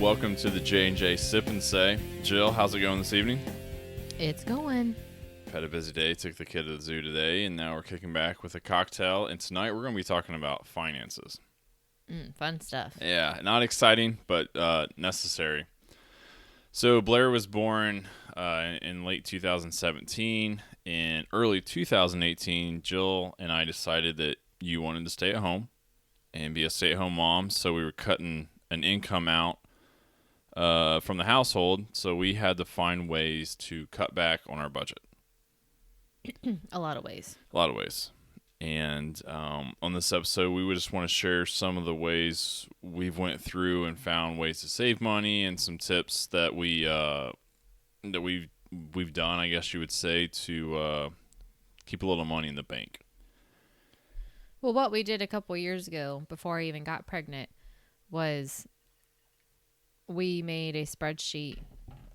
Welcome to the J&J Sip and Say. Jill, how's it going this evening? It's going. Had a busy day, took the kid to the zoo today, and now we're kicking back with a cocktail. And tonight we're going to be talking about finances. Fun stuff. Yeah, not exciting, but necessary. So Blair was born in late 2017. In early 2018, Jill and I decided that you wanted to stay at home and be a stay-at-home mom. So we were cutting an income out from the household. So we had to find ways to cut back on our budget. A lot of ways. And on this episode, we would just want to share some of the ways we've went through and found ways to save money, and some tips that we've done, I guess you would say, to keep a little money in the bank. Well, what we did a couple years ago, before I even got pregnant, was we made a spreadsheet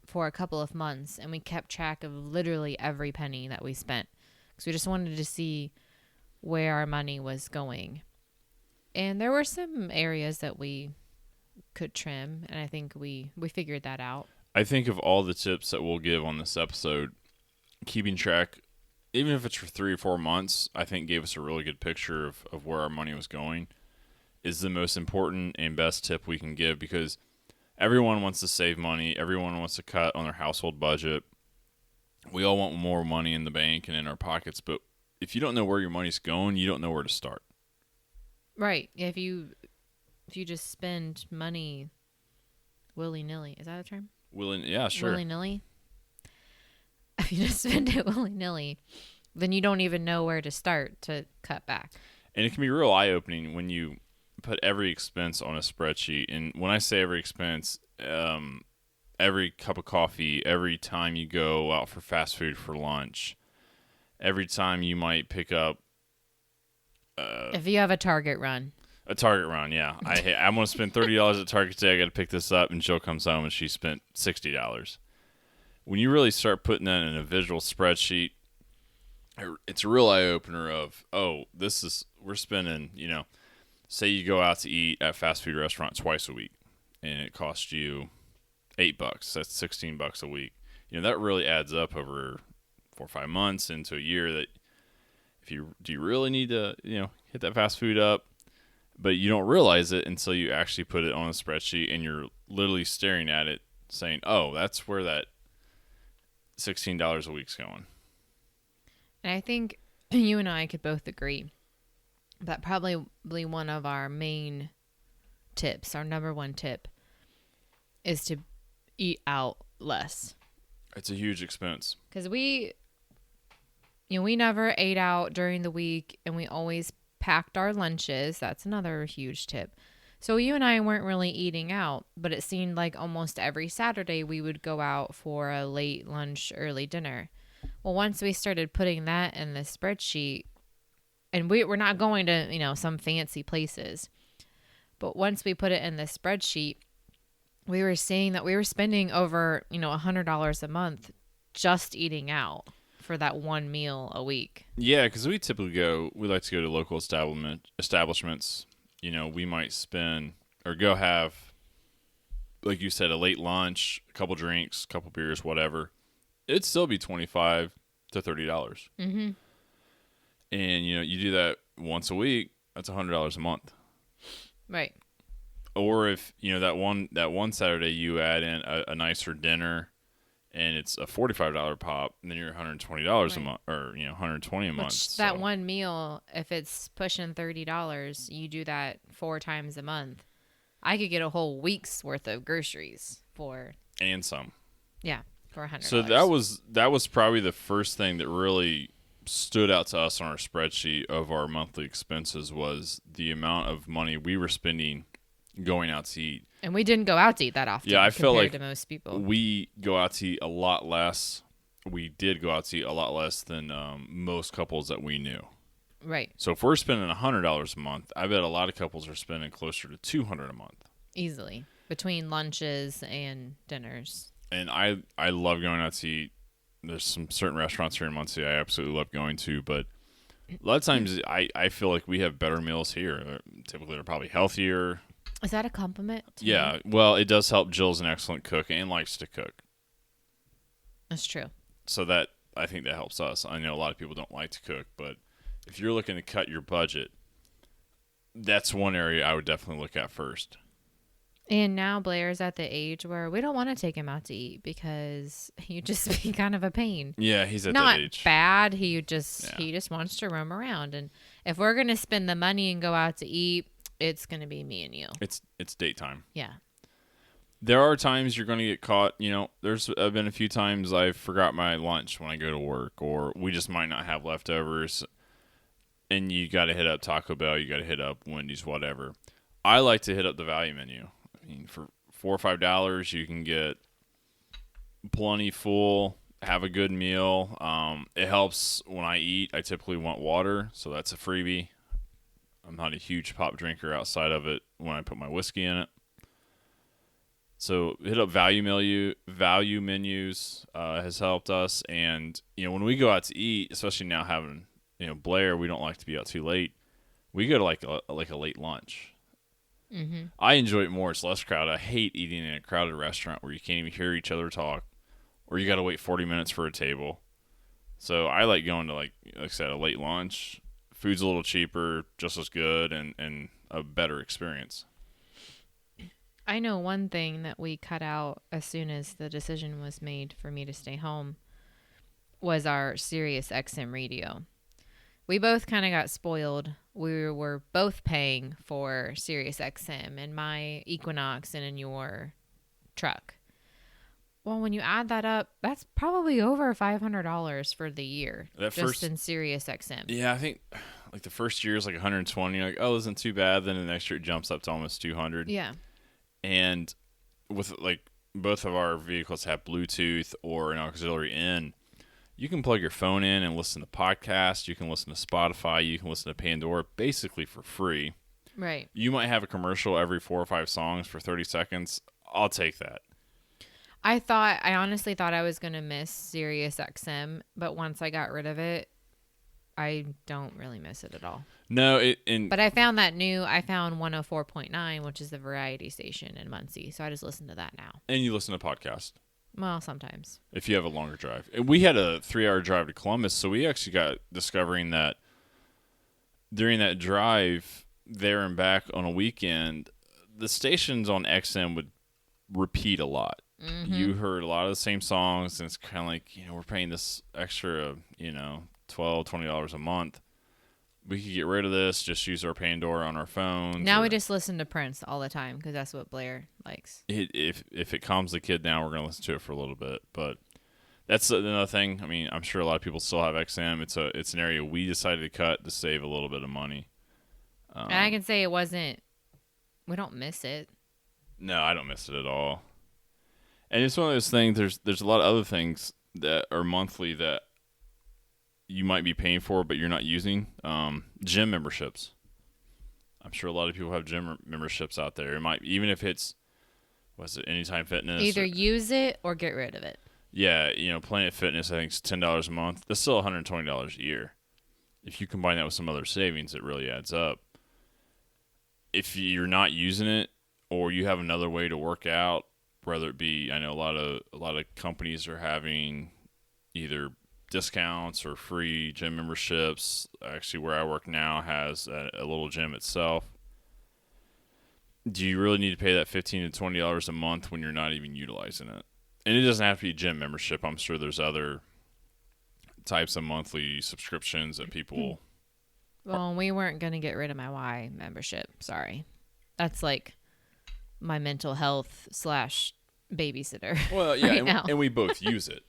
for a couple of months, and we kept track of literally every penny that we spent, because we just wanted to see where our money was going. And there were some areas that we could trim, and I think we figured that out. I think of all the tips that we'll give on this episode, keeping track, even if it's for 3 or 4 months, I think gave us a really good picture of where our money was going, is the most important and best tip we can give, because everyone wants to save money. Everyone wants to cut on their household budget. We all want more money in the bank and in our pockets, but if you don't know where your money's going, you don't know where to start. Right. If you just spend money willy-nilly, is that a term? Yeah, sure. Willy-nilly? If you just spend it willy-nilly, then you don't even know where to start to cut back. And it can be real eye-opening when you put every expense on a spreadsheet. And when I say every expense, every cup of coffee, every time you go out for fast food for lunch, every time you might pick up if you have a Target run. A Target run, yeah. I'm going to spend $30 at Target today. I got to pick this up, and Jill comes home and she spent $60. When you really start putting that in a visual spreadsheet, it's a real eye-opener of, we're spending, say you go out to eat at a fast food restaurant twice a week, and it costs you $8. That's $16 a week. That really adds up over 4 or 5 months into a year. That do you really need to, hit that fast food up? But you don't realize it until you actually put it on a spreadsheet, and you're literally staring at it saying, oh, that's where that $16 a week's going. And I think you and I could both agree that probably one of our main tips, our number one tip, is to eat out less. It's a huge expense. Because we never ate out during the week, and we always packed our lunches. That's another huge tip. So you and I weren't really eating out, but it seemed like almost every Saturday we would go out for a late lunch, early dinner. Well, once we started putting that in the spreadsheet, and we're not going to, some fancy places, but once we put it in the spreadsheet, we were seeing that we were spending over, $100 a month just eating out for that one meal a week. Yeah, because we like to go to local establishments. We might spend or go have, like you said, a late lunch, a couple drinks, a couple beers, whatever. It'd still be $25 to $30. Mm-hmm. And, you do that once a week, that's $100 a month. Right. Or if, that one Saturday you add in a nicer dinner, and it's a $45 pop, and then you're $120 a month, or $120 a month. That one meal, if it's pushing $30, you do that 4 times a month. I could get a whole week's worth of groceries for some. Yeah, for $100. So that was probably the first thing that really stood out to us on our spreadsheet of our monthly expenses, was the amount of money we were spending going out to eat. And we didn't go out to eat that often. Yeah, I felt like to most people. We go out to eat a lot less. We did go out to eat a lot less than most couples that we knew. Right. So if we're spending $100 a month, I bet a lot of couples are spending closer to $200 a month. Easily. Between lunches and dinners. And I love going out to eat. There's some certain restaurants here in Muncie I absolutely love going to, but a lot of times I feel like we have better meals here. Typically, they're probably healthier. Is that a compliment to Yeah, me? well, it does help. Jill's an excellent cook and likes to cook. That's true. So that, I think that helps us. I know a lot of people don't like to cook, but if you're looking to cut your budget, that's one area I would definitely look at first. And now Blair's at the age where we don't want to take him out to eat because he just be kind of a pain. Yeah, he's at Not that age. bad. Yeah. He just wants to roam around. And if we're gonna spend the money and go out to eat, it's gonna be me and you. It's date time. Yeah. There are times you're going to get caught. There's been a few times I forgot my lunch when I go to work, or we just might not have leftovers, and you got to hit up Taco Bell, you got to hit up Wendy's, whatever. I like to hit up the value menu. I mean, for $4 or $5, you can get plenty full, have a good meal. It helps when I eat. I typically want water, so that's a freebie. I'm not a huge pop drinker outside of it when I put my whiskey in it. So hit up value menus has helped us, and when we go out to eat, especially now having Blair, we don't like to be out too late. We go to like a late lunch. Mm-hmm. I enjoy it more. It's less crowded. I hate eating in a crowded restaurant where you can't even hear each other talk, or you got to wait 40 minutes for a table. So I like going to like I said, a late lunch. Food's a little cheaper, just as good, and a better experience. I know one thing that we cut out as soon as the decision was made for me to stay home was our Sirius XM radio. We both kind of got spoiled. We were both paying for Sirius XM in my Equinox and in your truck. Well, when you add that up, that's probably over $500 for the year just in Sirius XM. Yeah, I think like the first year is like 120. Like, oh, isn't too bad. Then the next year it jumps up to almost 200. Yeah. And with like both of our vehicles have Bluetooth or an auxiliary in, you can plug your phone in and listen to podcasts. You can listen to Spotify. You can listen to Pandora basically for free. Right. You might have a commercial every 4 or 5 songs for 30 seconds. I'll take that. I honestly thought I was going to miss Sirius XM, but once I got rid of it, I don't really miss it at all. No, but I found 104.9, which is the variety station in Muncie. So I just listen to that now. And you listen to podcasts. Well, sometimes. If you have a longer drive. And we had a 3-hour drive to Columbus, so we actually got discovering that during that drive there and back on a weekend, the stations on XM would repeat a lot. Mm-hmm. You heard a lot of the same songs, and it's kind of like, we're paying this extra, $12, $20 a month. We could get rid of this, just use our Pandora on our phones. Now we just listen to Prince all the time because that's what Blair likes. If it calms the kid down, we're going to listen to it for a little bit. But that's another thing. I mean, I'm sure a lot of people still have XM. It's an area we decided to cut to save a little bit of money. And I can say we don't miss it. No, I don't miss it at all. And it's one of those things, there's a lot of other things that are monthly that you might be paying for, but you're not using. Gym memberships. I'm sure a lot of people have gym memberships out there. It might, even if it's, Anytime Fitness. Either use it or get rid of it. Yeah, Planet Fitness, I think, is $10 a month. That's still $120 a year. If you combine that with some other savings, it really adds up. If you're not using it, or you have another way to work out, whether it be, I know a lot of companies are having either discounts or free gym memberships. Actually, where I work now has a little gym itself. Do you really need to pay that $15 to $20 a month when you're not even utilizing it? And it doesn't have to be gym membership. I'm sure there's other types of monthly subscriptions that people. Well, we weren't going to get rid of my Y membership. Sorry. That's like my mental health / babysitter. Well, yeah, right and we both use it.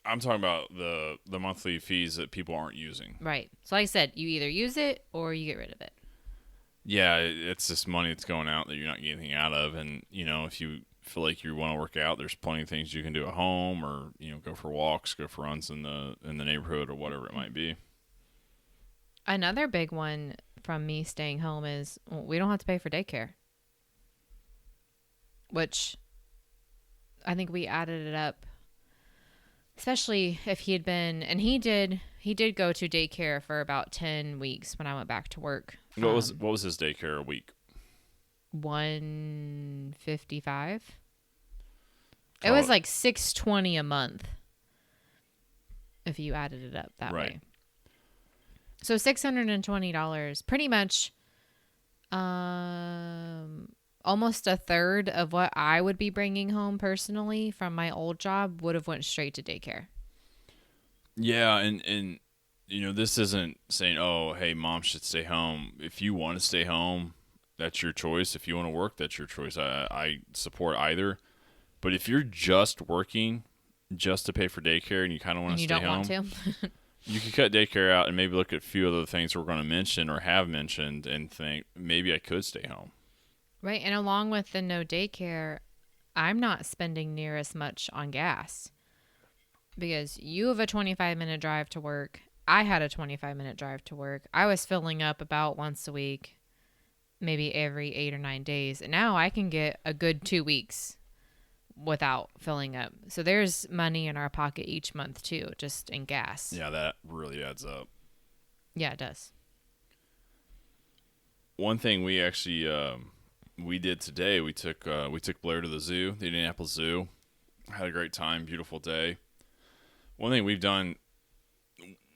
I'm talking about the monthly fees that people aren't using. Right. So like I said, you either use it or you get rid of it. Yeah, it's just money that's going out that you're not getting anything out of. And, if you feel like you want to work out, there's plenty of things you can do at home, or, go for walks, go for runs in the neighborhood, or whatever it might be. Another big one from me staying home is we don't have to pay for daycare. Which I think we added it up, especially if he had been, and he did go to daycare for about 10 weeks when I went back to work. What was his daycare a week? $155. It Call was like $620 a month if you added it up that Right. way. So $620, pretty much almost a third of what I would be bringing home personally from my old job would have went straight to daycare. Yeah, and this isn't saying, oh, hey, mom should stay home. If you want to stay home, that's your choice. If you want to work, that's your choice. I support either. But if you're just working just to pay for daycare and you kind of want And to you stay don't home, want to. you could cut daycare out and maybe look at a few other things we're going to mention or have mentioned and think maybe I could stay home. Right. And along with the no daycare, I'm not spending near as much on gas because you have a 25-minute drive to work. I had a 25-minute drive to work. I was filling up about once a week, maybe every 8 or 9 days. And now I can get a good 2 weeks without filling up. So there's money in our pocket each month too, just in gas. Yeah, that really adds up. Yeah, it does. One thing we actually we did today, we took Blair to the zoo, the Indianapolis Zoo. Had a great time, beautiful day. One thing we've done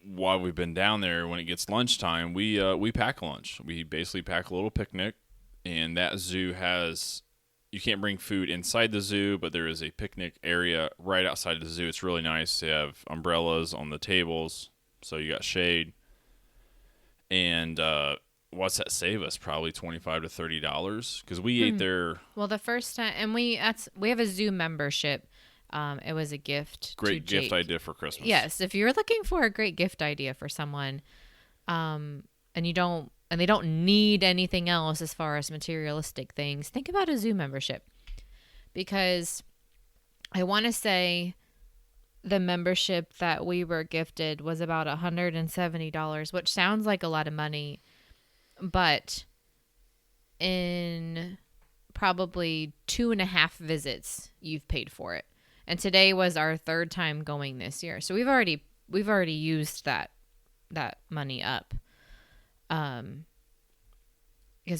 while we've been down there, when it gets lunchtime, we pack lunch. We basically pack a little picnic, and that zoo has, you can't bring food inside the zoo, but there is a picnic area right outside the zoo. It's really nice. They have umbrellas on the tables, so you got shade. And what's that save us? Probably $25 to $30 because we ate there. Well, the first time, and we have a zoo membership. It was a gift. Great to gift Jake. idea for Christmas. Yes, if you're looking for a great gift idea for someone, and they don't need anything else as far as materialistic things, think about a zoo membership. Because I want to say the membership that we were gifted was about $170, which sounds like a lot of money, but in probably 2.5 visits, you've paid for it. And today was our third time going this year. So we've already used that money up. Because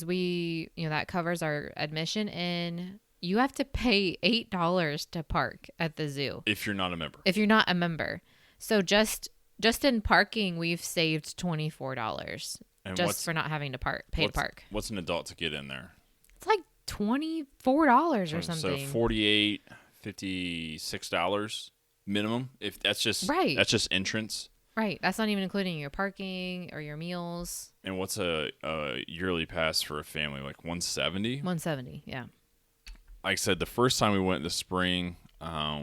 that covers our admission, and you have to pay $8 to park at the zoo. If you're not a member. If you're not a member. So just in parking, we've saved $24 And just for not having to pay to park. What's an adult to get in there? It's like $24 or something. So $48, $56 minimum. If that's just Right. That's just entrance. Right. That's not even including your parking or your meals. And what's a yearly pass for a family? Like $170? $170, yeah. Like I said, the first time we went in the spring,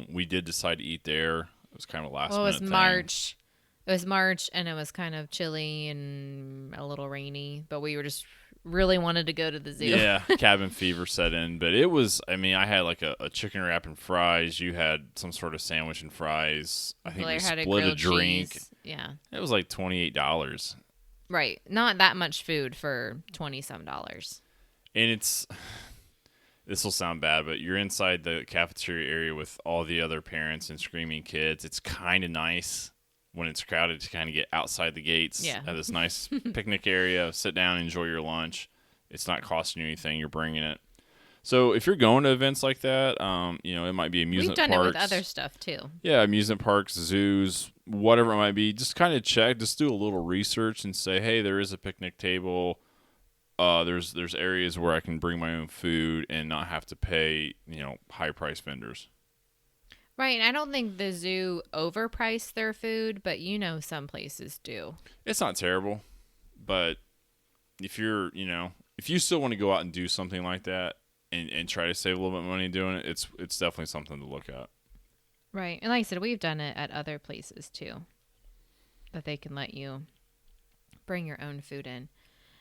we did decide to eat there. It was kind of a last minute thing. March. It was March, and it was kind of chilly and a little rainy, but we were just really wanted to go to the zoo. Yeah, cabin fever set in. But it was, I had like a chicken wrap and fries. You had some sort of sandwich and fries. I think Blair we had split a grilled drink. cheese. Yeah. It was like $28. Right. Not that much food for $20-some. And this will sound bad, but you're inside the cafeteria area with all the other parents and screaming kids. It's kind of nice when it's crowded to kind of get outside the gates at this nice picnic area, sit down, enjoy your lunch. It's not costing you anything. You're bringing it. So if you're going to events like that, it might be amusement parks. We've done it with other stuff too. Yeah, amusement parks, zoos, whatever it might be. Just kind of check, just do a little research and say, hey, there is a picnic table. There's areas where I can bring my own food and not have to pay, high price vendors. Right, and I don't think the zoo overpriced their food, but some places do. It's not terrible, but if if you still want to go out and do something like that and try to save a little bit of money doing it, it's definitely something to look at. Right, and like I said, we've done it at other places too, that they can let you bring your own food in.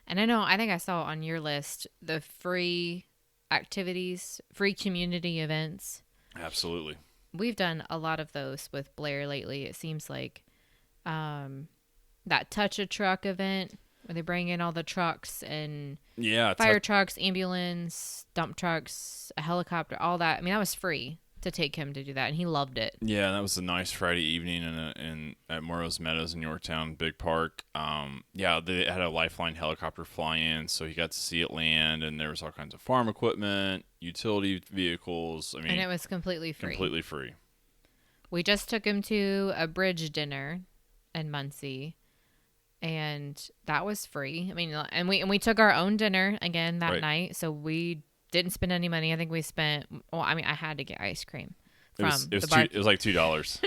And I think I saw on your list the free activities, free community events. Absolutely. We've done a lot of those with Blair lately. It seems like that Touch a Truck event where they bring in all the trucks and fire trucks, ambulance, dump trucks, a helicopter, all that. That was free. to take him to do that, and he loved it. Yeah, that was a nice Friday evening in at Morrow's Meadows in Yorktown, big park. Yeah, they had a Lifeline helicopter fly in, so he got to see it land, and there was all kinds of farm equipment, utility vehicles. I And mean, it was completely free. completely free. We just took him to a bridge dinner in Muncie, and that was free. I mean, and we took our own dinner again that Right. night, so we didn't spend any money. I think we spent. Well, I mean, I had to get ice cream It from was it was the bar. it was like $2.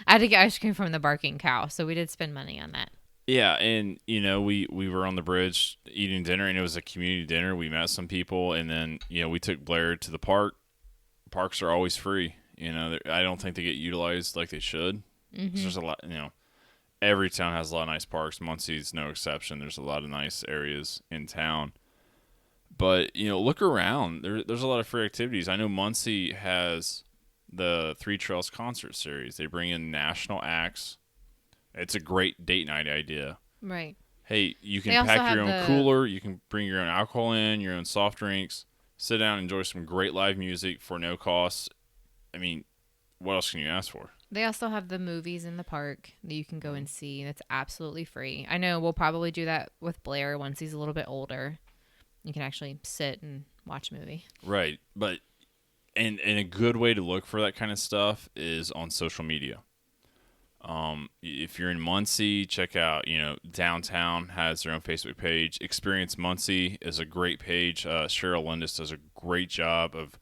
I had to get ice cream from the Barking Cow, so we did spend money on that. Yeah, and we were on the bridge eating dinner, and it was a community dinner. We met some people, and then we took Blair to the park. Parks are always free. I don't think they get utilized like they should. There's a lot. Every town has a lot of nice parks. Muncie's no exception. There's a lot of nice areas in town. But look around. There's a lot of free activities. I know Muncie has the Three Trails concert series. They bring in national acts. It's a great date night idea. Right. Hey, you They can also pack your have own the- cooler. You can bring your own alcohol in, your own soft drinks. Sit down, enjoy some great live music for no cost. I mean, what else can you ask for? They also have the movies in the park that you can go and see, and it's absolutely free. I know we'll probably do that with Blair once he's a little bit older. You can actually sit and watch a movie. Right, but and a good way to look for that kind of stuff is on social media. If you're in Muncie, check out, Downtown has their own Facebook page. Experience Muncie is a great page. Cheryl Lindis does a great job of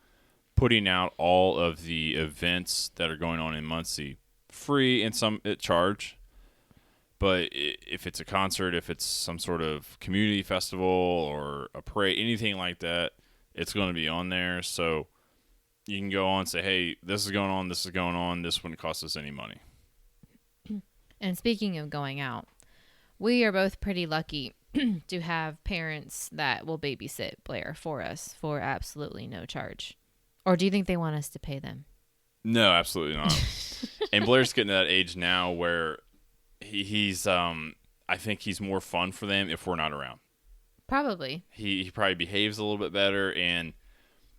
putting out all of the events that are going on in Muncie. Free and some at charge. But if it's a concert, if it's some sort of community festival or a parade, anything like that, it's going to be on there. So you can go on and say, hey, this is going on, this is going on. This wouldn't cost us any money. And speaking of going out, we are both pretty lucky to have parents that will babysit Blair for us for absolutely no charge. Or do you think they want us to pay them? No, absolutely not. And Blair's getting to that age now where he's I think he's more fun for them if we're not around. Probably. He probably behaves a little bit better, and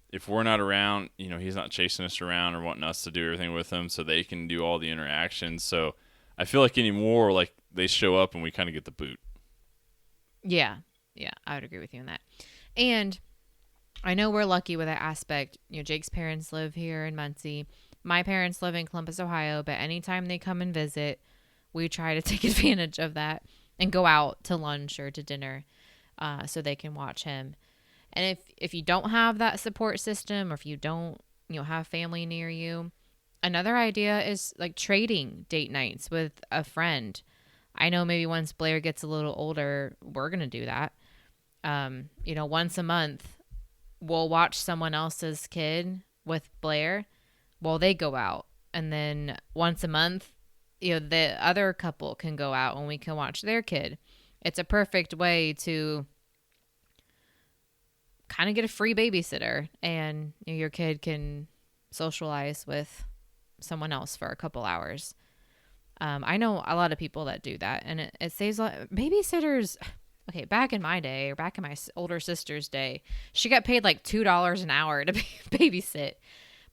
if we're not around, he's not chasing us around or wanting us to do everything with him so they can do all the interactions. So I feel like anymore, like they show up and we kind of get the boot. Yeah. Yeah, I would agree with you on that. And I know we're lucky with that aspect. Jake's parents live here in Muncie. My parents live in Columbus, Ohio, but anytime they come and visit, we try to take advantage of that and go out to lunch or to dinner so they can watch him. And if you don't have that support system, or if you don't have family near you, another idea is like trading date nights with a friend. I know maybe once Blair gets a little older, we're going to do that. Once a month, we'll watch someone else's kid with Blair while they go out. And then once a month, the other couple can go out and we can watch their kid. It's a perfect way to kind of get a free babysitter, and your kid can socialize with someone else for a couple hours. I know a lot of people that do that, and it saves a lot. Babysitters, okay, back in my day, or back in my older sister's day, she got paid like $2 an hour to babysit,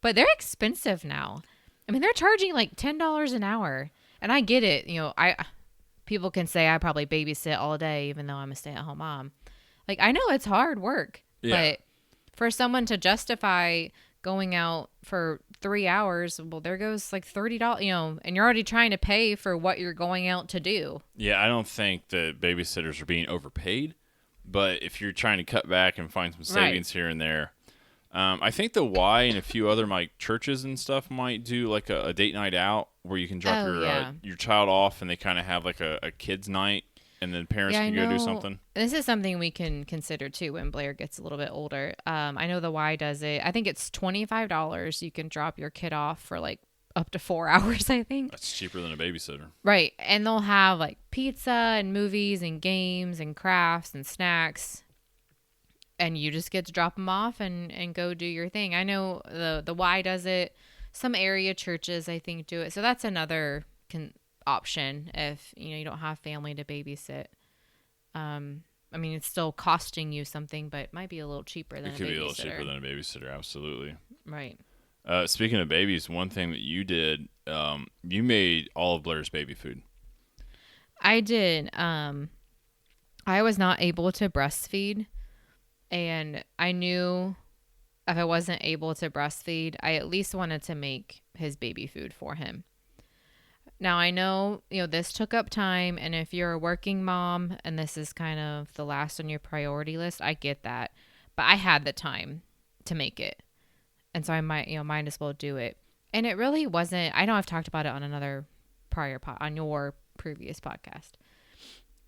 but they're expensive now. I mean, they're charging like $10 an hour, and I get it. People can say I probably babysit all day, even though I'm a stay-at-home mom. Like, I know it's hard work, Yeah. but for someone to justify going out for 3 hours, well, there goes like $30, and you're already trying to pay for what you're going out to do. Yeah, I don't think that babysitters are being overpaid, but if you're trying to cut back and find some savings here and there, I think the Y and a few other churches and stuff might do like a date night out where you can drop your child off and they kind of have like a kids night, and then parents can go do something. This is something we can consider too when Blair gets a little bit older. I know the Y does it. I think it's $25. You can drop your kid off for like up to 4 hours, I think. That's cheaper than a babysitter. Right. And they'll have like pizza and movies and games and crafts and snacks. And you just get to drop them off and go do your thing. I know the Y does it. Some area churches, I think, do it. So that's another option if you don't have family to babysit. I mean, it's still costing you something, but it might be a little cheaper than a babysitter. It could be a little cheaper than a babysitter, absolutely. Right. Speaking of babies, one thing that you did, you made all of Blair's baby food. I did. I was not able to breastfeed, and I knew if I wasn't able to breastfeed, I at least wanted to make his baby food for him. Now I know, this took up time, and if you're a working mom and this is kind of the last on your priority list, I get that. But I had the time to make it. And so I might as well do it. And it really wasn't, I know I've talked about it on another on your previous podcast.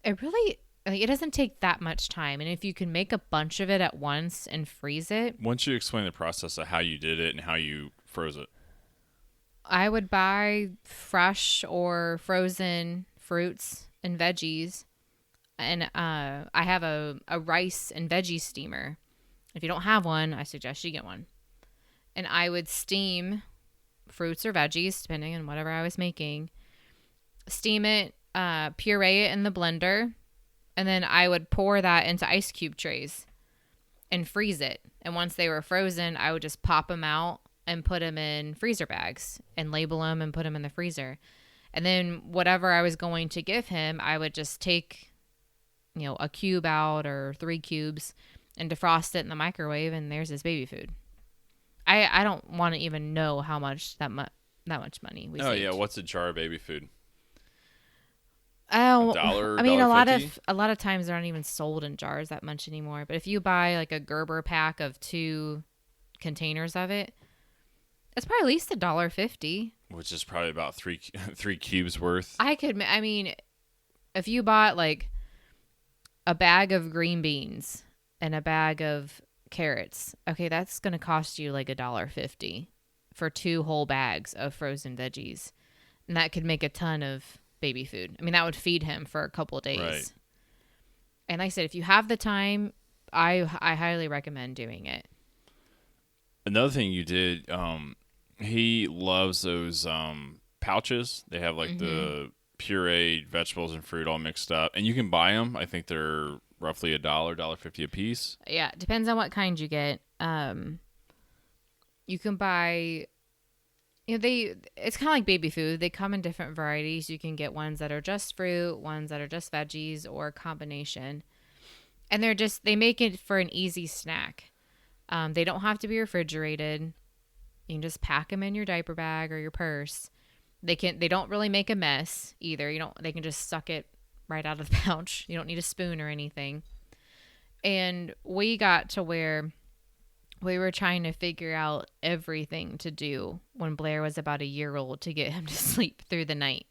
It really, it doesn't take that much time. And if you can make a bunch of it at once and freeze it. Once you explain the process of how you did it and how you froze it. I would buy fresh or frozen fruits and veggies. And I have a rice and veggie steamer. If you don't have one, I suggest you get one. And I would steam fruits or veggies, depending on whatever I was making. Steam it, puree it in the blender. And then I would pour that into ice cube trays and freeze it. And once they were frozen, I would just pop them out and put them in freezer bags and label them and put them in the freezer. And then whatever I was going to give him, I would just take, a cube out or 3 cubes and defrost it in the microwave, and there's his baby food. I don't want to even know how much that much money we saved. Oh yeah, what's a jar of baby food? Oh, $1, I mean, $1.50? a lot of times they're not even sold in jars that much anymore. But if you buy like a Gerber pack of 2 containers of it, it's probably at least $1.50. Which is probably about three cubes worth. I mean, if you bought like a bag of green beans and a bag of carrots, okay, that's going to cost you like $1.50 for 2 whole bags of frozen veggies. And that could make a ton of baby food. I mean, that would feed him for a couple of days. Right. And like I said, if you have the time, I highly recommend doing it. Another thing you did, he loves those pouches. They have like the pureed vegetables and fruit all mixed up, and you can buy them. I think they're roughly $1.50 a piece. Yeah, it depends on what kind you get. You can buy, it's kind of like baby food. They come in different varieties. You can get ones that are just fruit, ones that are just veggies, or a combination. And they make it for an easy snack. They don't have to be refrigerated. You can just pack them in your diaper bag or your purse. They don't really make a mess either. They can just suck it right out of the pouch. You don't need a spoon or anything. And we got to where we were trying to figure out everything to do when Blair was about a year old to get him to sleep through the night.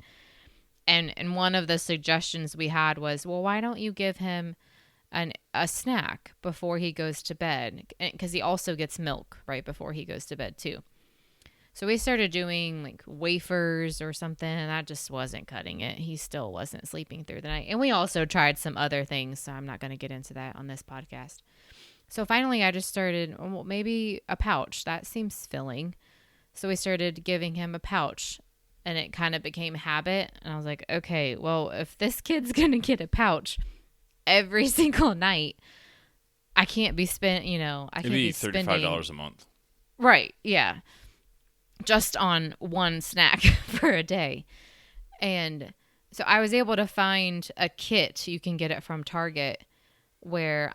And one of the suggestions we had was, well, why don't you give him a snack before he goes to bed? Because he also gets milk right before he goes to bed too. So we started doing like wafers or something, and that just wasn't cutting it. He still wasn't sleeping through the night. And we also tried some other things, so I'm not going to get into that on this podcast. So finally I just started, well, maybe a pouch. That seems filling. So we started giving him a pouch, and it kind of became habit. And I was like, okay, well, if this kid's going to get a pouch every single night, I can't be spending. It'd be $35 a month. Right, yeah. Just on one snack for a day. And so I was able to find a kit. You can get it from Target where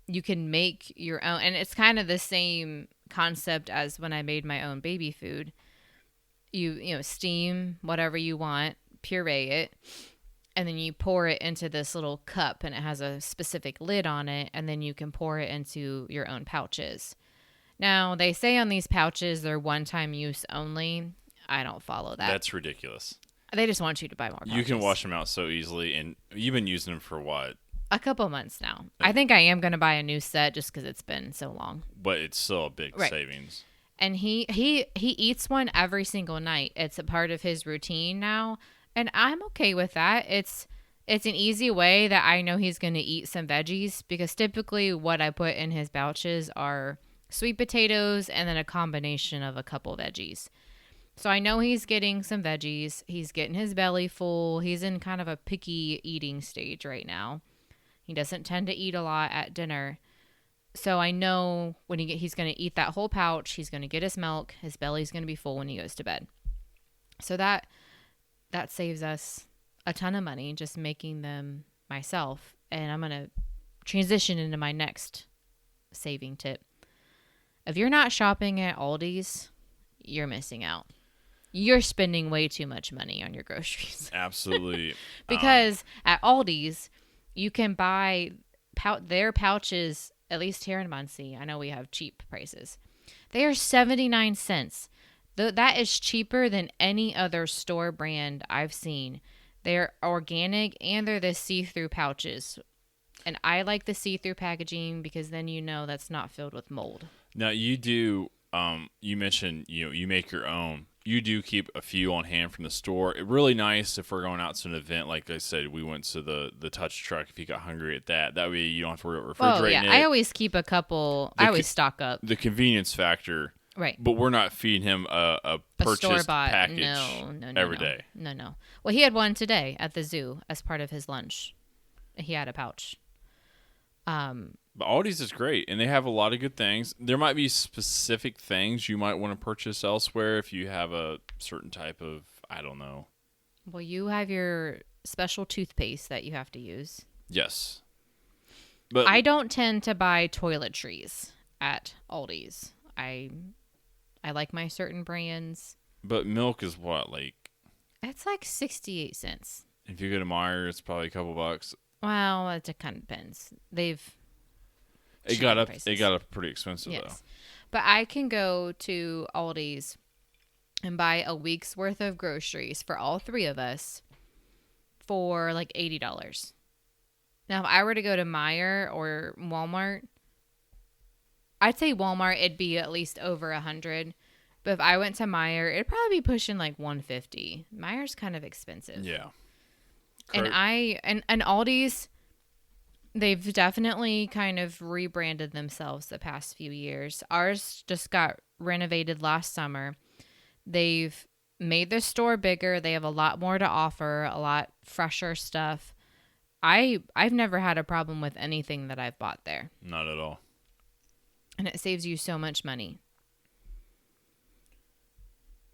you can make your own. And it's kind of the same concept as when I made my own baby food. You steam whatever you want, puree it, and then you pour it into this little cup, and it has a specific lid on it, and then you can pour it into your own pouches. Now, they say on these pouches they're one-time use only. I don't follow that. That's ridiculous. They just want you to buy more pouches. You can wash them out so easily, and you've been using them for what? A couple months now. I think I am going to buy a new set just because it's been so long. But it's still a big savings. And he eats one every single night. It's a part of his routine now, and I'm okay with that. It's an easy way that I know he's going to eat some veggies, because typically what I put in his pouches are sweet potatoes and then a combination of a couple veggies. So I know he's getting some veggies. He's getting his belly full. He's in kind of a picky eating stage right now. He doesn't tend to eat a lot at dinner. So I know when he's going to eat that whole pouch, he's going to get his milk, his belly's going to be full when he goes to bed. So that saves us a ton of money just making them myself. And I'm going to transition into my next saving tip. If you're not shopping at Aldi's, you're missing out. You're spending way too much money on your groceries. Absolutely. Because at Aldi's, you can buy their pouches, at least here in Muncie. I know we have cheap prices. They are 79 cents. That is cheaper than any other store brand I've seen. They're organic and they're the see-through pouches. And I like the see-through packaging because then you know that's not filled with mold. Now you do. You mentioned you make your own. You do keep a few on hand from the store. It really nice if we're going out to an event. Like I said, we went to the touch truck. If you got hungry at that way you don't have to worry about refrigerating it. I always keep a couple. I always stock up. The convenience factor. Right. But we're not feeding him a purchased package every day. No. Well, he had one today at the zoo as part of his lunch. He had a pouch. But Aldi's is great, and they have a lot of good things. There might be specific things you might want to purchase elsewhere if you have a certain type of, I don't know. Well, you have your special toothpaste that you have to use. Yes. But I don't tend to buy toiletries at Aldi's. I like my certain brands. But milk is what, like? It's like 68 cents. If you go to Meijer, it's probably a couple bucks. Well, it kind of depends. It got up pretty expensive though. But I can go to Aldi's and buy a week's worth of groceries for all three of us for like $80. Now, if I were to go to Meijer or Walmart, I'd say Walmart it'd be at least over $100. But if I went to Meijer, it'd probably be pushing like $150. Meijer's kind of expensive. Yeah. And Aldi's, they've definitely kind of rebranded themselves the past few years. Ours just got renovated last summer. They've made the store bigger. They have a lot more to offer, a lot fresher stuff. I've never had a problem with anything that I've bought there. Not at all. And it saves you so much money.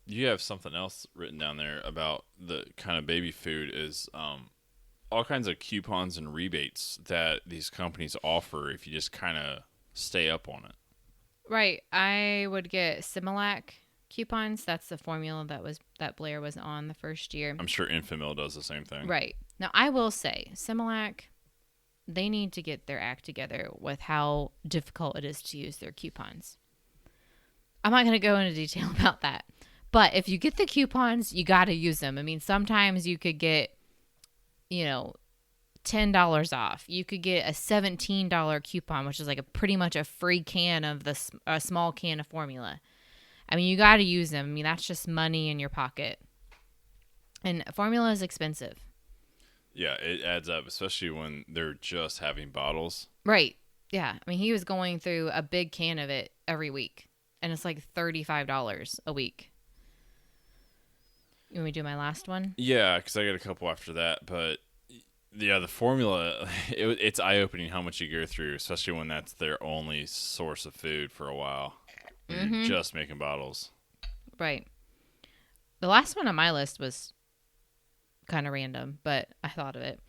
You have something else written down there about the kind of baby food is all kinds of coupons and rebates that these companies offer if you just kind of stay up on it. Right. I would get Similac coupons. That's the formula that Blair was on the first year. I'm sure Infamil does the same thing. Right. Now, I will say, Similac, they need to get their act together with how difficult it is to use their coupons. I'm not going to go into detail about that. But if you get the coupons, you got to use them. I mean, sometimes you could get, $10 off. You could get a $17 coupon, which is like pretty much a free can of a small can of formula. I mean, you got to use them. I mean, that's just money in your pocket. And formula is expensive. Yeah, it adds up, especially when they're just having bottles. Right. Yeah. I mean, he was going through a big can of it every week, and it's like $35 a week. You want me to do my last one? Yeah, because I got a couple after that. But, yeah, the formula, it's eye-opening how much you go through, especially when that's their only source of food for a while. When you're just making bottles. Right. The last one on my list was kind of random, but I thought of it.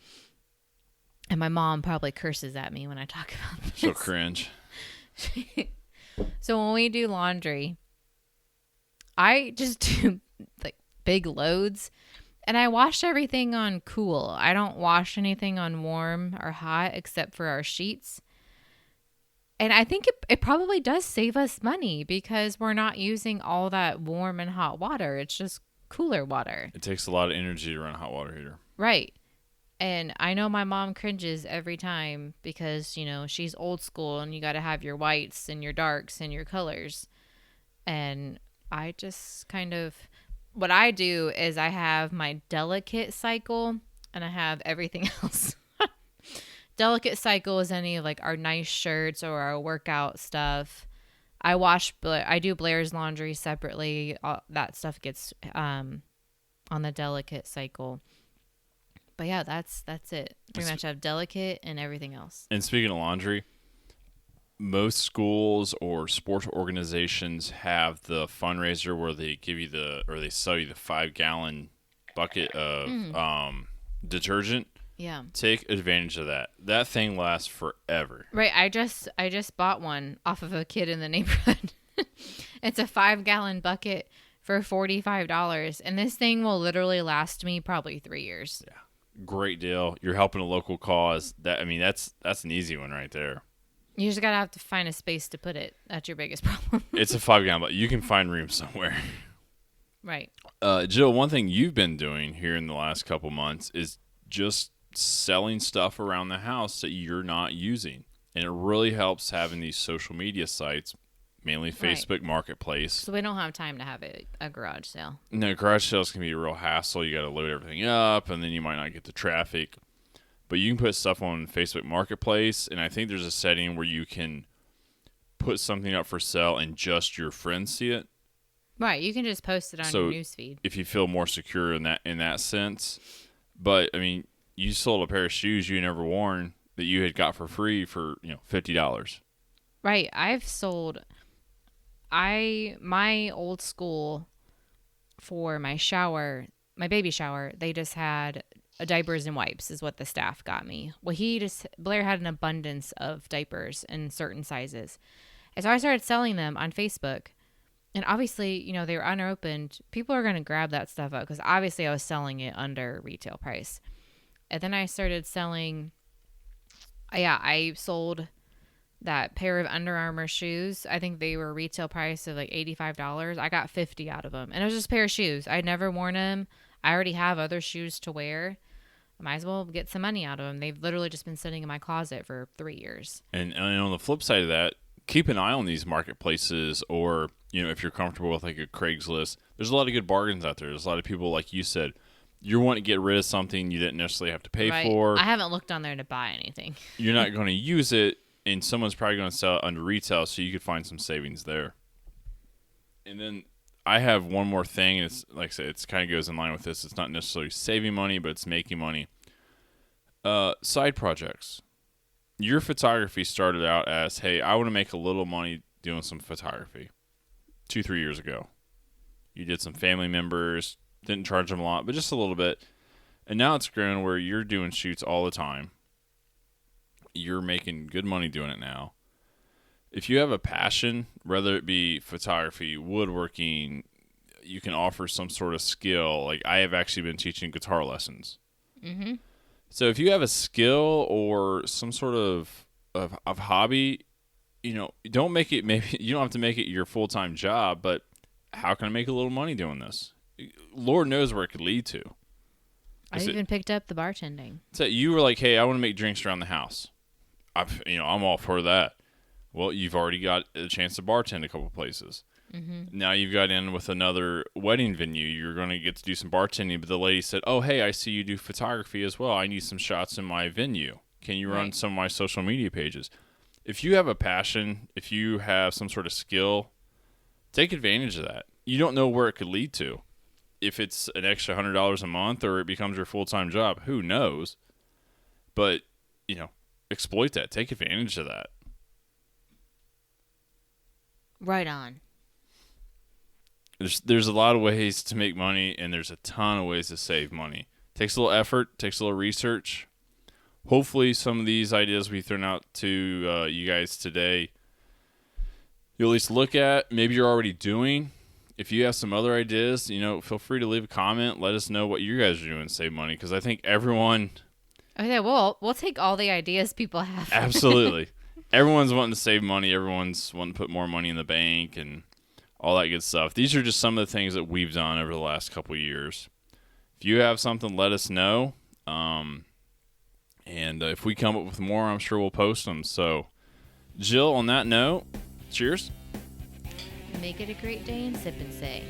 And my mom probably curses at me when I talk about this. She'll cringe. So when we do laundry, I just do like big loads, and I wash everything on cool. I don't wash anything on warm or hot except for our sheets. And I think it probably does save us money because we're not using all that warm and hot water. It's just cooler water. It takes a lot of energy to run a hot water heater. Right. And I know my mom cringes every time because, she's old school and you got to have your whites and your darks and your colors. And I just what I do is I have my delicate cycle and I have everything else. Delicate cycle is any of like our nice shirts or our workout stuff. I do Blair's laundry separately. All that stuff gets on the delicate cycle. But yeah, that's it. Pretty much have delicate and everything else. And speaking of laundry, most schools or sports organizations have the fundraiser where they give you they sell you the 5-gallon bucket of detergent. Yeah. Take advantage of that. That thing lasts forever. Right. I just bought one off of a kid in the neighborhood. It's a 5-gallon bucket for $45, and this thing will literally last me probably 3 years. Yeah. Great deal. You're helping a local cause. That's an easy one right there. You just gotta have to find a space to put it. That's your biggest problem. It's a 5-gallon, but you can find room somewhere. Right. Jill, one thing you've been doing here in the last couple months is just selling stuff around the house that you're not using. And it really helps having these social media sites, mainly Facebook Marketplace. So we don't have time to have a garage sale. No, garage sales can be a real hassle. You got to load everything up, and then you might not get the traffic. But you can put stuff on Facebook Marketplace, and I think there's a setting where you can put something up for sale and just your friends see it. Right, you can just post it on your newsfeed. If you feel more secure in that sense. But I mean, you sold a pair of shoes you never worn that you had got for free for $50. Right, I've sold. My old school for my baby shower, they just had diapers and wipes is what the staff got me. Well, Blair had an abundance of diapers in certain sizes. And so I started selling them on Facebook. And obviously, they were unopened. People are going to grab that stuff up because obviously I was selling it under retail price. And then I started selling, I sold that pair of Under Armour shoes. I think they were retail price of like $85. I got $50 out of them. And it was just a pair of shoes. I'd never worn them. I already have other shoes to wear. I might as well get some money out of them. They've literally just been sitting in my closet for 3 years. And on the flip side of that, keep an eye on these marketplaces, or if you're comfortable with like a Craigslist, there's a lot of good bargains out there. There's a lot of people, like you said, you want to get rid of something you didn't necessarily have to pay for. I haven't looked on there to buy anything. You're not going to use it, and someone's probably going to sell it under retail, so you could find some savings there. And then I have one more thing, and it's like I said, it kind of goes in line with this. It's not necessarily saving money, but it's making money. Side projects. Your photography started out as, hey, I want to make a little money doing some photography 2-3 years ago. You did some family members, didn't charge them a lot, but just a little bit. And now it's grown where you're doing shoots all the time. You're making good money doing it now. If you have a passion, whether it be photography, woodworking, you can offer some sort of skill. Like I have actually been teaching guitar lessons. Mm-hmm. So if you have a skill or some sort of hobby, don't make it, maybe you don't have to make it your full-time job, but how can I make a little money doing this? Lord knows where it could lead to. I even picked up the bartending. So you were like, hey, I want to make drinks around the house. I'm all for that. Well, you've already got a chance to bartend a couple places. Mm-hmm. Now you've got in with another wedding venue. You're going to get to do some bartending, but the lady said, oh, hey, I see you do photography as well. I need some shots in my venue. Can you run some of my social media pages? If you have a passion, if you have some sort of skill, take advantage of that. You don't know where it could lead to. If it's an extra $100 a month or it becomes your full-time job, who knows? But, exploit that. Take advantage of that. Right on. There's a lot of ways to make money, and there's a ton of ways to save money. Takes a little effort, takes a little research. Hopefully some of these ideas we've thrown out to you guys today, you'll at least look at. Maybe you're already doing. If you have some other ideas, feel free to leave a comment. Let us know what you guys are doing to save money, because I think everyone... Okay, well, we'll take all the ideas people have. Absolutely. Everyone's wanting to save money. Everyone's wanting to put more money in the bank and all that good stuff. These are just some of the things that we've done over the last couple of years. If you have something, let us know. And if we come up with more, I'm sure we'll post them. So, Jill, on that note, cheers. Make it a great day and sip and say.